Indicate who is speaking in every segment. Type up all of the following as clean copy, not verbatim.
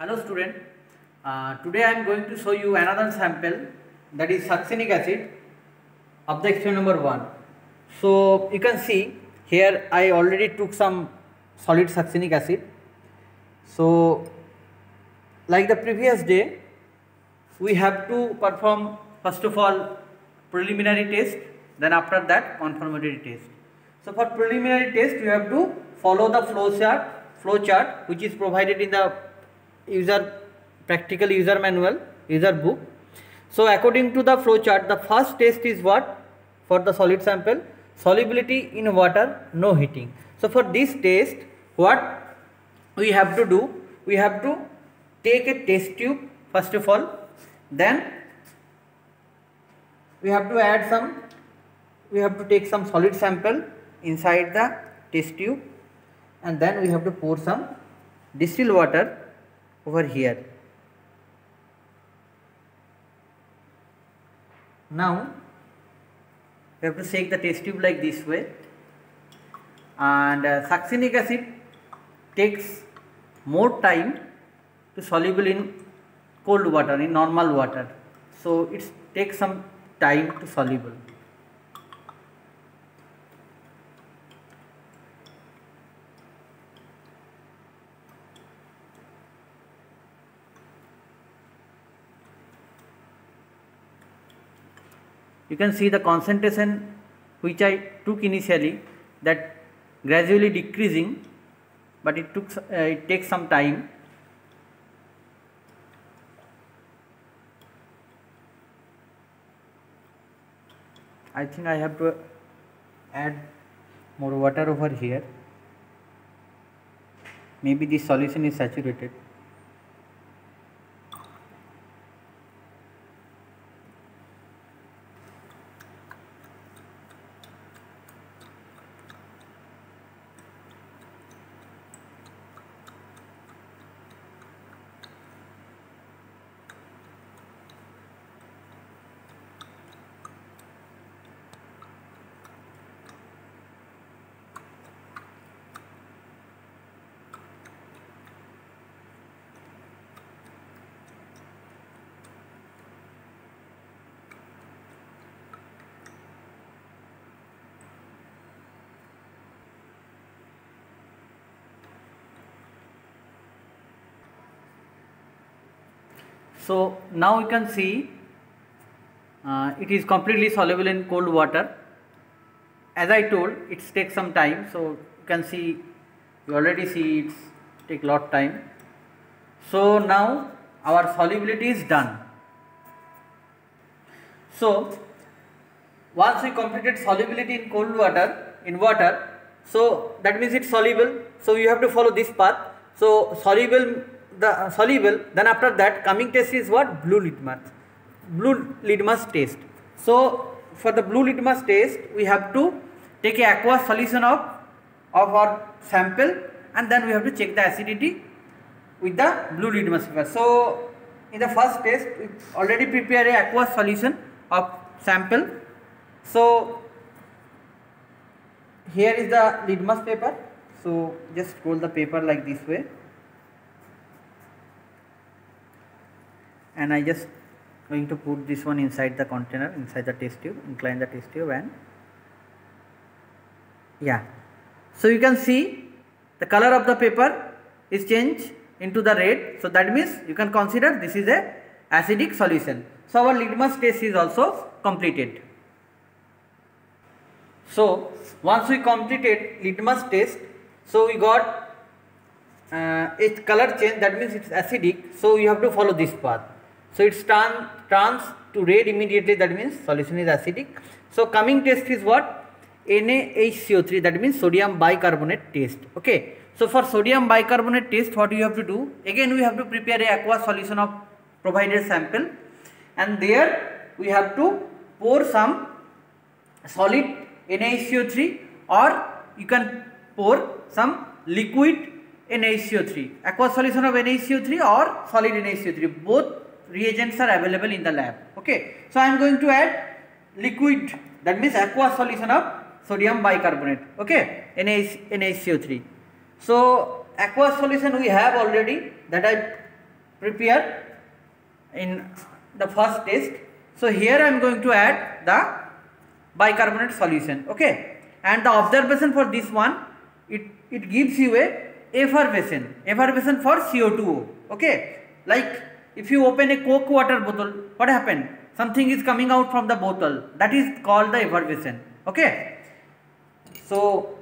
Speaker 1: Hello student, today I am going to show you another sample, that is succinic acid of the experiment number 1. So you can see here I already took some solid succinic acid. So like the previous day, we have to perform first of all preliminary test, then after that confirmatory test. So for preliminary test you have to follow the flow chart which is provided in the practical user manual, user book. So according to the flow chart, the first test is what? For the solid sample, solubility in water, no heating. So for this test, what we have to do? We have to take a test tube first of all, then we have to take some solid sample inside the test tube, and then we have to pour some distilled water over here. Now we have to shake the test tube like this way, and succinic acid takes more time to soluble in cold water, in normal water. So it takes some time to soluble. You can see the concentration which I took initially, that gradually decreasing, but it takes some time. I think I have to add more water over here. Maybe this solution is saturated. So now you can see it is completely soluble in cold water. As I told, it takes some time. So you can see, you already see it take lot time. So now our solubility is done. So once we completed solubility in cold water, so that means it's soluble. So you have to follow this path. So soluble, then after that coming test is what? Blue litmus test. So for the blue litmus test, we have to take a aqueous solution of our sample, and then we have to check the acidity with the blue litmus paper. So in the first test, we already prepare a aqueous solution of sample. So here is the litmus paper. So just roll the paper like this way, and I just going to put this one inside the container, inside the test tube, incline the test tube, and yeah. So you can see the color of the paper is changed into the red. So that means you can consider this is a acidic solution. So our litmus test is also completed. So once we completed litmus test, so we got its color change, that means it's acidic. So you have to follow this path. So it's turns to red immediately, that means solution is acidic. So coming test is what? NaHCO3, that means sodium bicarbonate test. Okay. So for sodium bicarbonate test, what you have to do? Again we have to prepare a aqueous solution of provided sample, and there we have to pour some solid NaHCO3, or you can pour some liquid NaHCO3, aqueous solution of NaHCO3 or solid NaHCO3. Both reagents are available in the lab. Okay. So I am going to add liquid, that means aqueous solution of sodium bicarbonate. Okay. NaHCO3. So aqueous solution we have already, that I prepare in the first test. So here I am going to add the bicarbonate solution, okay, and the observation for this one, it gives you a effervescence for CO2O, okay. Like if you open a Coke water bottle, what happened? Something is coming out from the bottle, that is called the effervescence, okay. So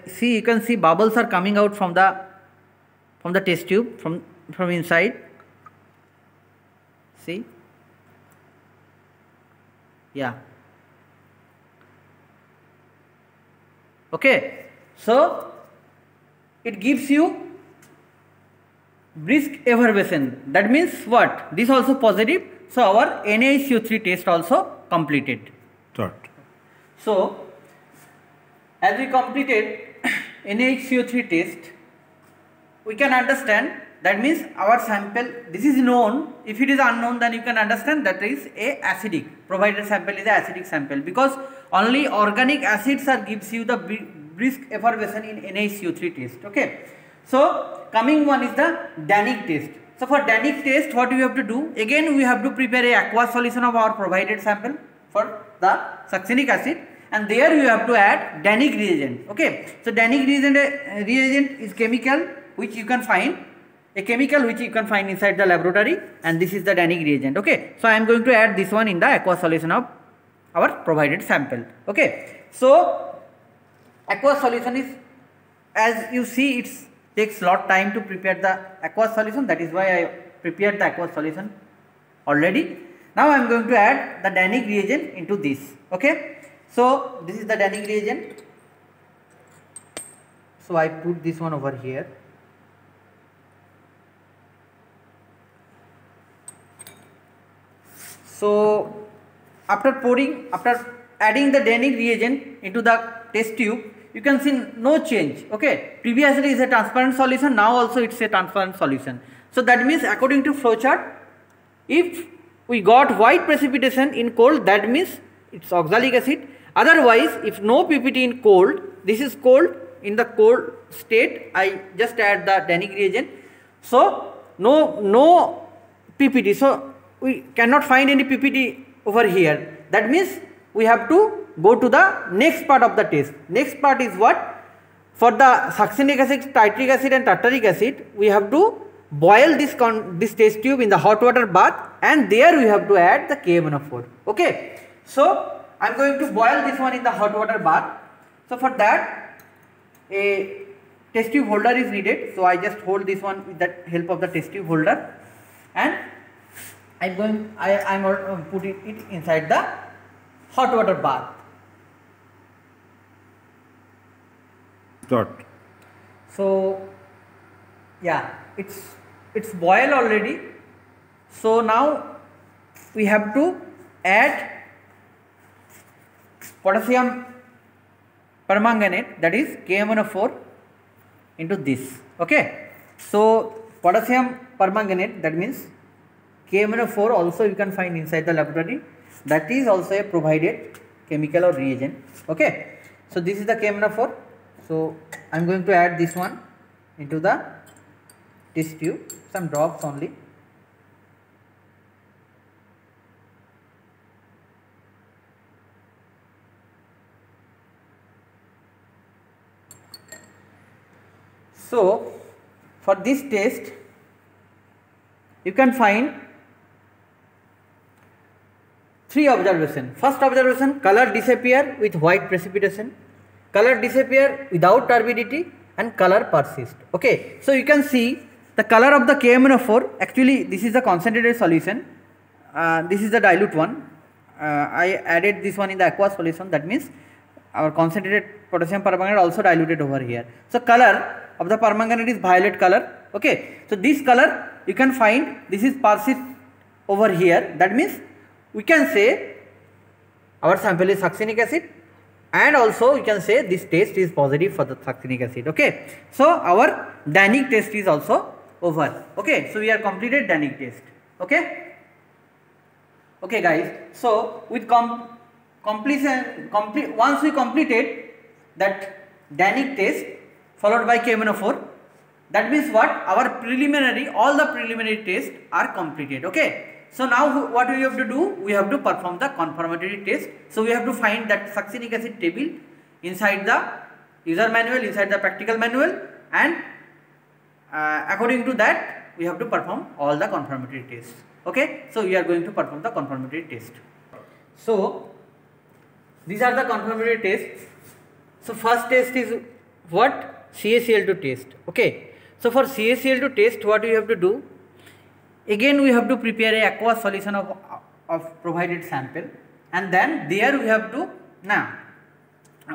Speaker 1: see, you can see bubbles are coming out from the test tube, from inside. See, yeah, okay. So it gives you brisk effervescence. That means what? This also positive. So our NaHCO3 test also completed.
Speaker 2: Right.
Speaker 1: So as we completed NaHCO3 test, we can understand, that means our sample, this is known. If it is unknown, then you can understand that is a acidic, provided sample is a acidic sample, because only organic acids are gives you the brisk effervescence in NaHCO3 test, okay. So coming one is the Dannig test. So for Dannig test, what we have to do? Again we have to prepare a aqueous solution of our provided sample for the succinic acid, and there you have to add Dannig reagent, okay. So Dannig reagent is chemical which you can find, a chemical which you can find inside the laboratory, and this is the Dannig reagent, okay. So I am going to add this one in the aqueous solution of our provided sample, okay. So aqueous solution is, as you see, it takes lot time to prepare the aqueous solution, that is why I prepared the aqueous solution already. Now I am going to add the Dannig reagent into this, okay. So this is the Dannig reagent. So I put this one over here. So after adding the Dannig reagent into the test tube, you can see no change, okay. Previously is a transparent solution, now also it's a transparent solution. So that means according to flowchart, if we got white precipitation in cold, that means it's oxalic acid. Otherwise, if no PPT in cold, this is cold, in the cold state I just add the Dannig reagent. So no PPT, so we cannot find any PPT over here. That means we have to go to the next part of the test. Next part is what? For the succinic acid, citric acid and tartaric acid, we have to boil this test tube in the hot water bath, and there we have to add the KMnO4, okay. So I am going to boil this one in the hot water bath. So for that a test tube holder is needed. So I just hold this one with the help of the test tube holder, and I am going to put it inside the hot water bath.
Speaker 2: Dot.
Speaker 1: So yeah, it's boiled already. So now we have to add potassium permanganate, that is KMnO4, into this, okay. So potassium permanganate, that means KMnO4 also you can find inside the laboratory, that is also a provided chemical or reagent, okay. So this is the KMnO4. So I am going to add this one into the test tube, some drops only. So for this test you can find three observations. First observation, color disappear with white precipitation, color disappear without turbidity, and color persist, okay. So you can see the color of the KMnO4, actually this is the concentrated solution, this is the dilute one. I added this one in the aqueous solution, that means our concentrated potassium permanganate also diluted over here. So color of the permanganate is violet color, okay. So this color you can find, this is persist over here, that means we can say our sample is succinic acid, and also we can say this test is positive for the succinic acid, okay. So our Dannig test is also over, okay. So we are completed Dannig test, okay. Okay guys, so with once we completed that Danic test followed by KMNO4, that means what, our preliminary, all the preliminary tests are completed. Okay, so now what we have to do, we have to perform the confirmatory test. So we have to find that succinic acid table inside the user manual, inside the practical manual, and according to that we have to perform all the confirmatory tests. Okay, so we are going to perform the confirmatory test. So these are the confirmatory tests. So first test is what, CaCl2 test. Okay, so for CaCl2 test, what we have to do, again we have to prepare a aqueous solution of provided sample, and then there we have to, now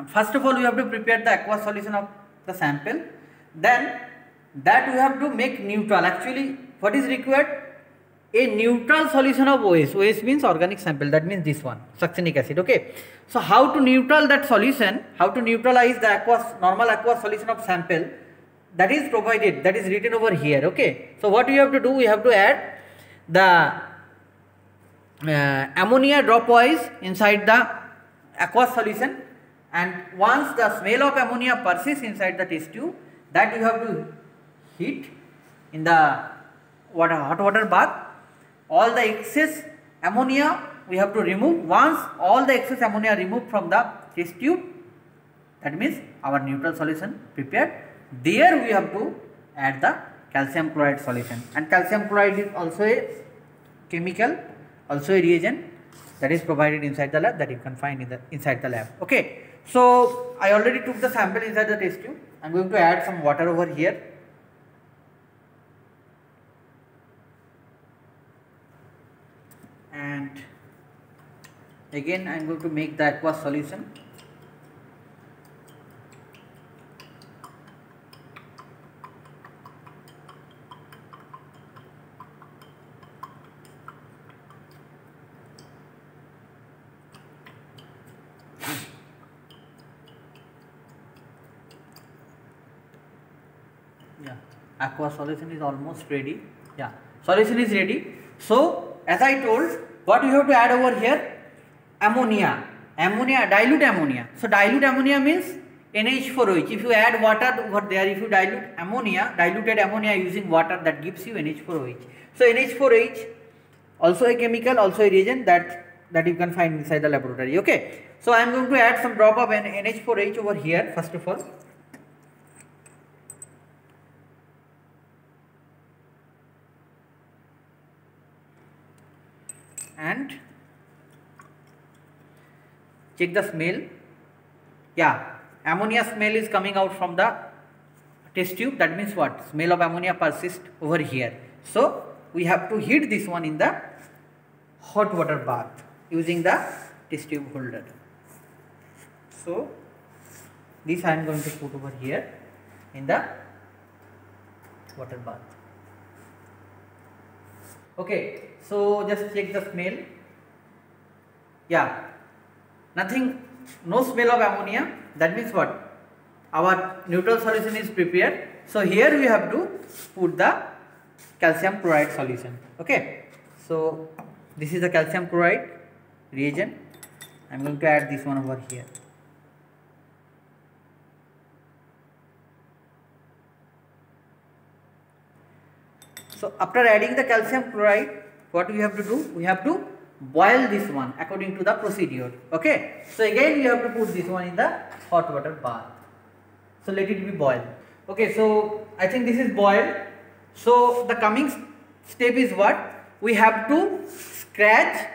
Speaker 1: first of all we have to prepare the aqueous solution of the sample, then that we have to make neutral. Actually what is required, a neutral solution of OS. OS means organic sample, that means this one, succinic acid. Okay, so how to neutral that solution, how to neutralize the aqueous, normal aqueous solution of sample, that is provided, that is written over here. Okay, so what we have to do, we have to add the ammonia dropwise inside the aqueous solution, and once the smell of ammonia persists inside the test tube, that you have to heat in the hot water bath. All the excess ammonia we have to remove. Once all the excess ammonia removed from the test tube, that means our neutral solution prepared. There we have to add the calcium chloride solution, and calcium chloride is also a chemical, also a reagent that is provided inside the lab, that you can find in the inside the lab. Okay, so I already took the sample inside the test tube. I am going to add some water over here. And again I am going to make the aqueous solution. Yeah, aqueous solution is almost ready. Yeah, solution is ready. So as I told, what you have to add over here, ammonia, dilute ammonia. So dilute ammonia means NH4OH. If you add water over there, if you dilute ammonia, diluted ammonia using water, that gives you NH4OH. So NH4OH also a chemical, also a reagent that you can find inside the laboratory. Okay, so I am going to add some drop of NH4OH over here first of all. And check the smell. Yeah, ammonia smell is coming out from the test tube. That means what? Smell of ammonia persists over here. So we have to heat this one in the hot water bath using the test tube holder. So this I am going to put over here in the water bath. Okay, so just check the smell. Yeah, nothing, no smell of ammonia. That means what? Our neutral solution is prepared. So here we have to put the calcium chloride solution. Okay, so this is the calcium chloride reagent. I am going to add this one over here. So after adding the calcium chloride, what we have to do? We have to boil this one according to the procedure. Okay, so again we have to put this one in the hot water bath. So let it be boiled. Okay, so I think this is boiled. So the coming step is what? We have to scratch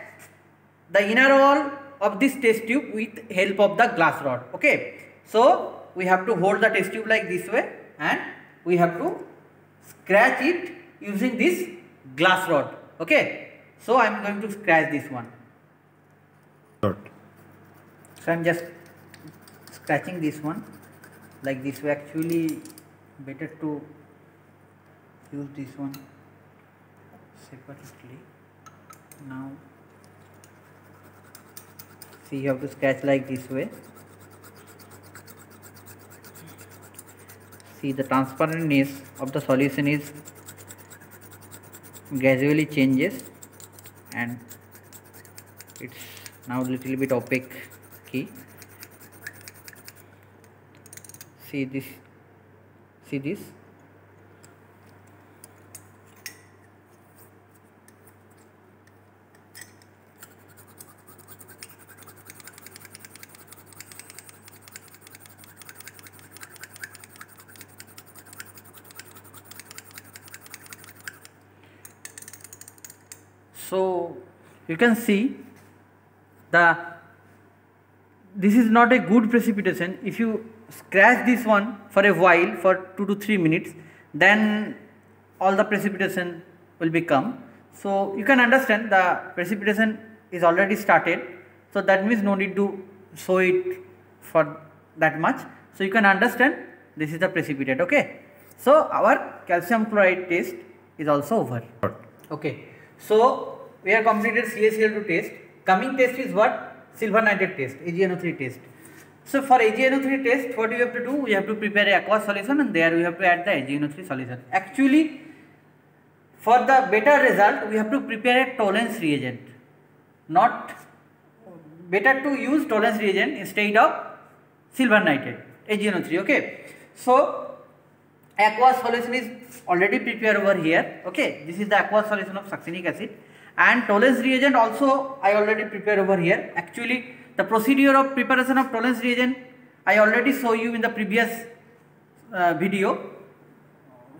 Speaker 1: the inner wall of this test tube with help of the glass rod. Okay, so we have to hold the test tube like this way, and we have to scratch it using this glass rod. Okay, so I am going to scratch this one. So I am just scratching this one like this way. Actually better to use this one separately. Now see, you have to scratch like this way. See, the transparentness of the solution is gradually changes, and It's now little bit opaque key. See this, see this. So you can see this is not a good precipitation. If you scratch this one for a while, for 2 to 3 minutes, then all the precipitation will become. So you can understand the precipitation is already started, so that means no need to show it for that much. So you can understand this is the precipitate. Okay, so our calcium chloride test is also over. Okay, so we have completed CaCl2 test. Coming test is what? Silver nitrate test, AgNO3 test. So for AgNO3 test, what you have to do? We have to prepare a aqueous solution, and there we have to add the AgNO3 solution. Actually, for the better result, we have to prepare a Tollens reagent. Not better to use Tollens reagent instead of silver nitrate, AgNO3. Okay, so aqueous solution is already prepared over here. Okay, this is the aqueous solution of succinic acid. And Tollens reagent also I already prepared over here. Actually, the procedure of preparation of Tollens reagent I already show you in the previous video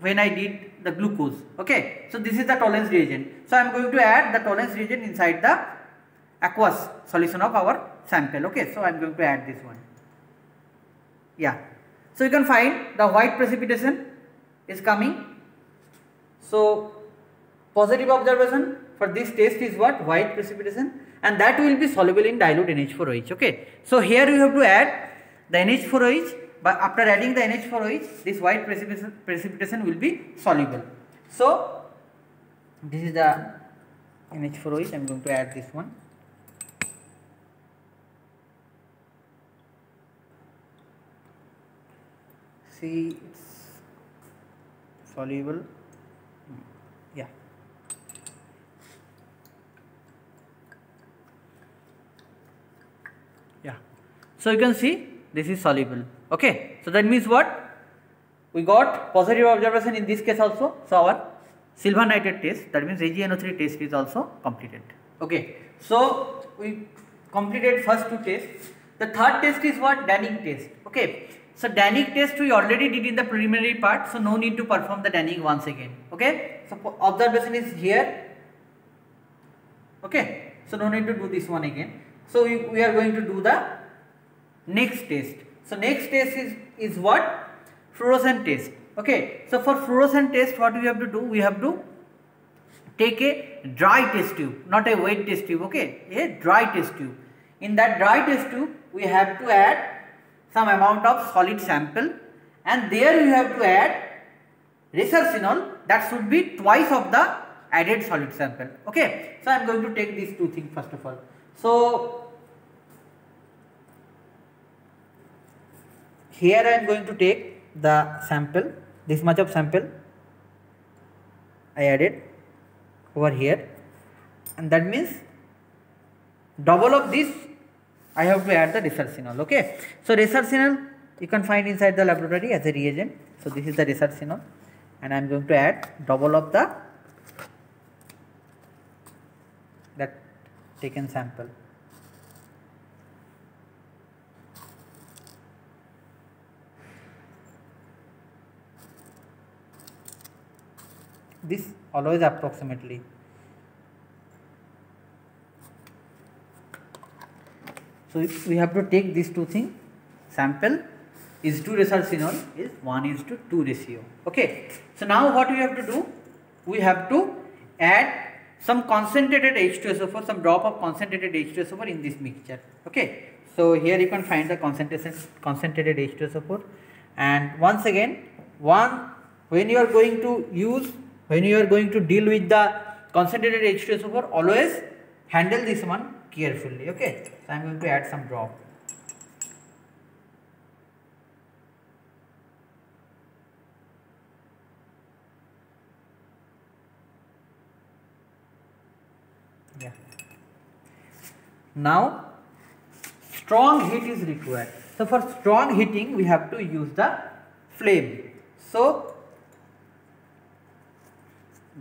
Speaker 1: when I did the glucose. Okay, so this is the Tollens reagent. So I am going to add the Tollens reagent inside the aqueous solution of our sample. Okay, so I am going to add this one. Yeah, so you can find the white precipitation is coming. So positive observation for this test is what? White precipitation, and that will be soluble in dilute NH4OH. Okay, so here you have to add the NH4OH, but after adding the NH4OH, this white precipitation will be soluble. So this is the NH4OH. I am going to add this one. See, it's soluble. Yeah. Yeah, so you can see this is soluble. Okay, so that means what? We got positive observation in this case also. So our silver nitrate test, that means AgNO3 test, is also completed. Okay, so we completed first two tests. The third test is what? Danning test. Okay, so Danning test we already did in the preliminary part, so no need to perform the Danning once again. Okay, so observation is here. Okay, so no need to do this one again. So we are going to do the next test. So next test is what? Fluorescent test. Okay, so for fluorescent test, what we have to do? We have to take a dry test tube, not a wet test tube. Okay, a dry test tube. In that dry test tube, we have to add some amount of solid sample, and there you have to add resorcinol, that should be twice of the added solid sample. Okay, so I am going to take these two things first of all. So here I am going to take the sample, this much of sample I added over here, and that means double of this I have to add the resorcinol. Okay, so resorcinol you can find inside the laboratory as a reagent. So this is the resorcinol, and I am going to add double of the that taken sample. This always approximately. So we have to take these two things. Sample is to resorcinol is 1:2 ratio. Okay. So now what we have to do? We have to add some concentrated H2SO4, some drop of concentrated H2SO4 in this mixture. Okay. So here you can find the concentrated H2SO4, and once again, when you are going to deal with the concentrated H2SO4, always handle this one carefully. Okay, so I am going to add some drop. Yeah. Now strong heat is required. So for strong heating we have to use the flame. So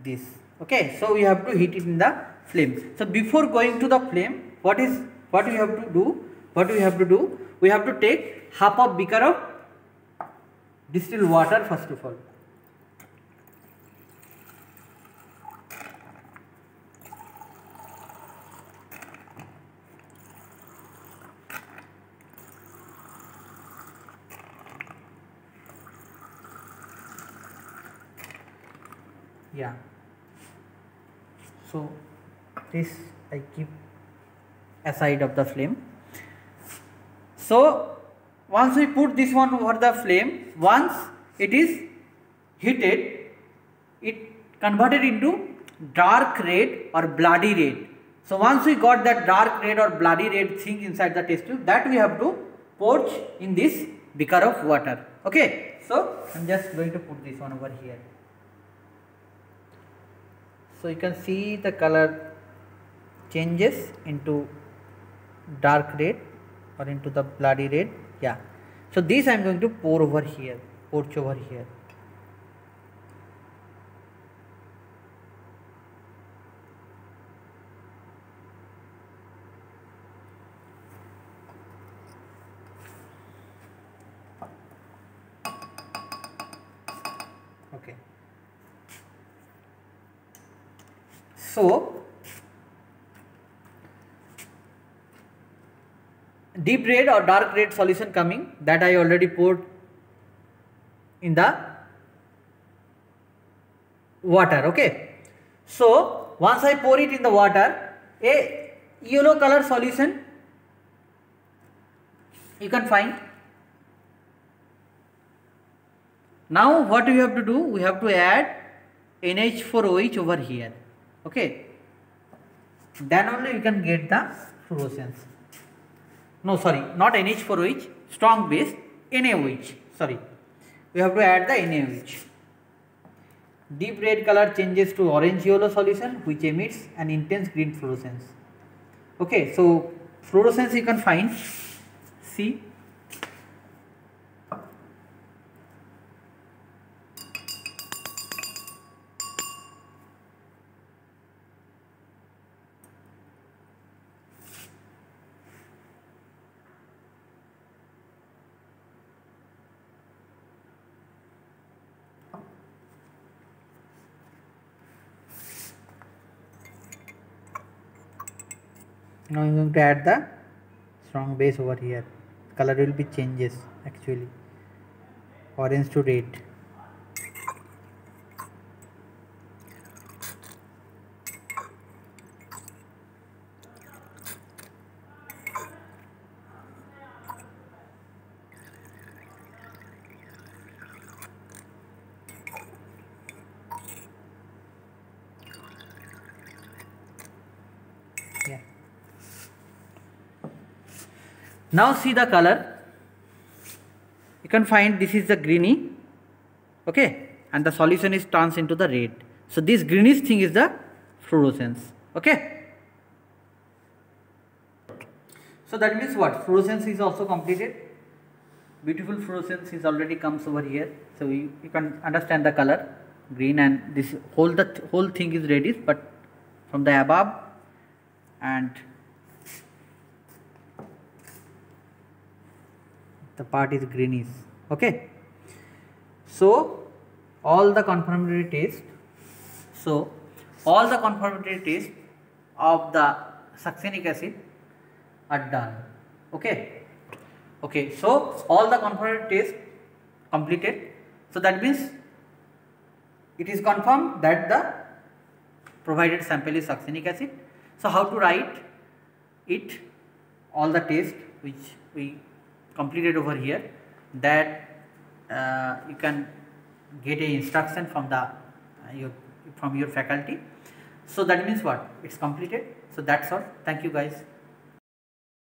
Speaker 1: this, okay, so we have to heat it in the flame. So before going to the flame, what we have to do? We have to take half of beaker of distilled water first of all. Yeah, so this I keep aside of the flame. So once we put this one over the flame, once it is heated, it converted into dark red or bloody red. So once we got that dark red or bloody red thing inside the test tube, that we have to pour in this beaker of water. Okay, so I am just going to put this one over here. So you can see the color changes into dark red or into the bloody red. Yeah, so this I am going to pour over here, over here. Okay, so deep red or dark red solution coming, that I already poured in the water. Okay, so once I pour it in the water, a yellow color solution you can find. Now what we have to do? We have to add NH4OH over here. Okay, then only we can get the fluorescence. No, sorry, not NH4OH, strong base, NaOH. Sorry, we have to add the NaOH. Deep red color changes to orange yellow solution, which emits an intense green fluorescence. Okay, so fluorescence you can find. See, now I am going to add the strong base over here. Color will be changes actually, orange to red. Yeah. Now see the color. You can find this is the greeny, okay, and the solution is turns into the red. So this greenish thing is the fluorescence. Okay. So that means what? Fluorescence is also completed. Beautiful fluorescence is already comes over here. So you can understand the color green, and this whole thing is reddish, but from the above and the part is greenish. Okay, so all the confirmatory tests of the succinic acid are done. Okay, so all the confirmatory tests completed. So that means it is confirmed that the provided sample is succinic acid. So how to write it? All the tests which we completed over here, that you can get a instruction from the your faculty. So that means what? It's completed. So that's all. Thank you guys.